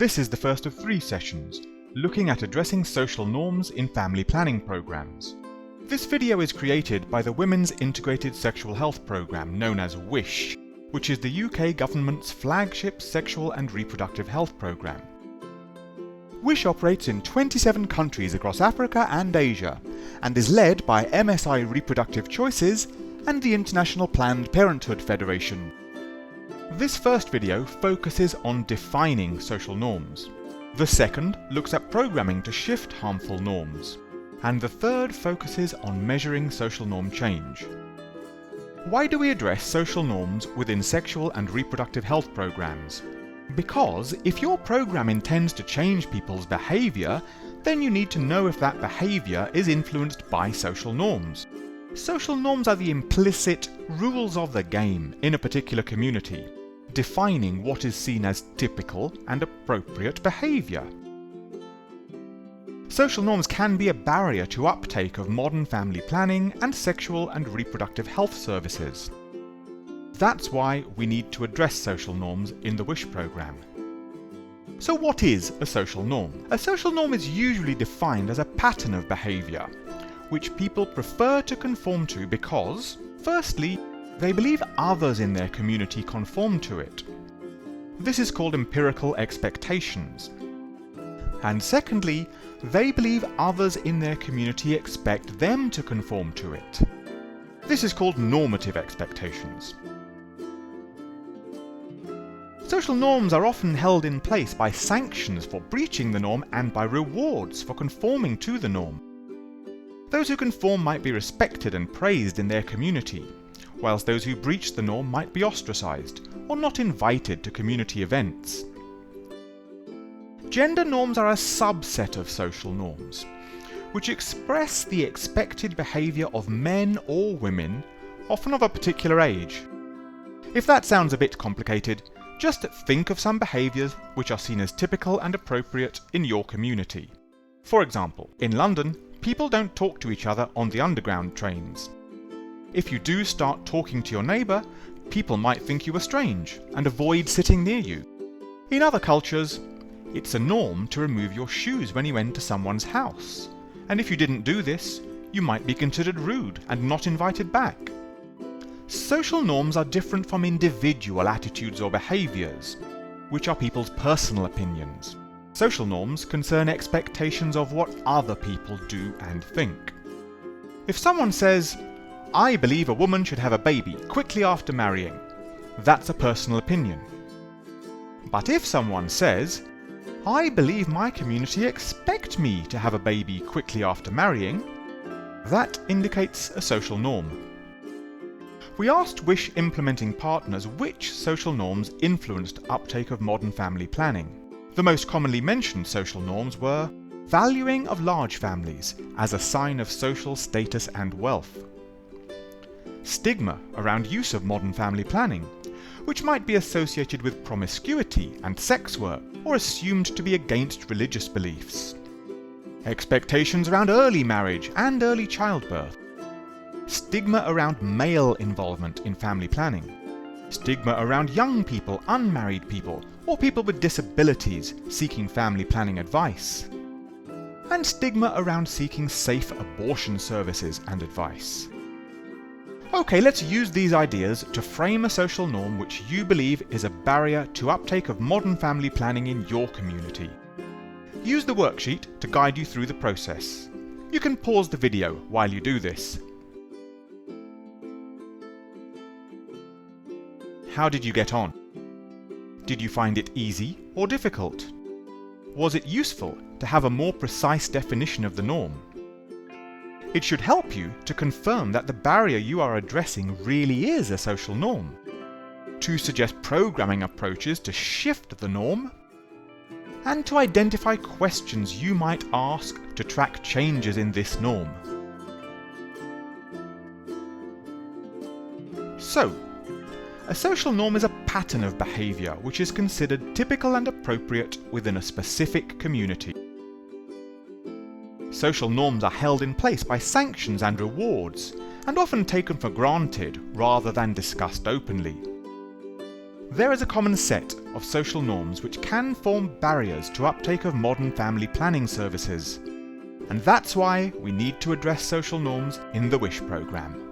This is the first of 3 sessions, looking at addressing social norms in family planning programs. This video is created by the Women's Integrated Sexual Health Programme known as WISH, which is the UK government's flagship sexual and reproductive health programme. WISH operates in 27 countries across Africa and Asia, and is led by MSI Reproductive Choices and the International Planned Parenthood Federation. This first video focuses on defining social norms. The second looks at programming to shift harmful norms. And the third focuses on measuring social norm change. Why do we address social norms within sexual and reproductive health programs? Because if your program intends to change people's behaviour, then you need to know if that behaviour is influenced by social norms. Social norms are the implicit rules of the game in a particular community, defining what is seen as typical and appropriate behaviour. Social norms can be a barrier to uptake of modern family planning and sexual and reproductive health services. That's why we need to address social norms in the WISH programme. So what is a social norm? A social norm is usually defined as a pattern of behaviour, which people prefer to conform to because, firstly, they believe others in their community conform to it. This is called empirical expectations. And secondly, they believe others in their community expect them to conform to it. This is called normative expectations. Social norms are often held in place by sanctions for breaching the norm and by rewards for conforming to the norm. Those who conform might be respected and praised in their community, whilst those who breach the norm might be ostracised or not invited to community events. Gender norms are a subset of social norms, which express the expected behaviour of men or women, often of a particular age. If that sounds a bit complicated, just think of some behaviours which are seen as typical and appropriate in your community. For example, in London, people don't talk to each other on the underground trains. If you do start talking to your neighbour, people might think you are strange and avoid sitting near you. In other cultures, it's a norm to remove your shoes when you enter someone's house, and if you didn't do this, you might be considered rude and not invited back. Social norms are different from individual attitudes or behaviours, which are people's personal opinions. Social norms concern expectations of what other people do and think. If someone says, "I believe a woman should have a baby quickly after marrying," that's a personal opinion. But if someone says, "I believe my community expect me to have a baby quickly after marrying," that indicates a social norm. We asked WISH implementing partners which social norms influenced uptake of modern family planning. The most commonly mentioned social norms were valuing of large families as a sign of social status and wealth, stigma around use of modern family planning, which might be associated with promiscuity and sex work, or assumed to be against religious beliefs, expectations around early marriage and early childbirth, stigma around male involvement in family planning, stigma around young people, unmarried people, or people with disabilities seeking family planning advice, and stigma around seeking safe abortion services and advice. Okay, let's use these ideas to frame a social norm which you believe is a barrier to uptake of modern family planning in your community. Use the worksheet to guide you through the process. You can pause the video while you do this. How did you get on? Did you find it easy or difficult? Was it useful to have a more precise definition of the norm? It should help you to confirm that the barrier you are addressing really is a social norm, to suggest programming approaches to shift the norm, and to identify questions you might ask to track changes in this norm. So, a social norm is a pattern of behaviour which is considered typical and appropriate within a specific community. Social norms are held in place by sanctions and rewards, and often taken for granted rather than discussed openly. There is a common set of social norms which can form barriers to uptake of modern family planning services. And that's why we need to address social norms in the WISH programme.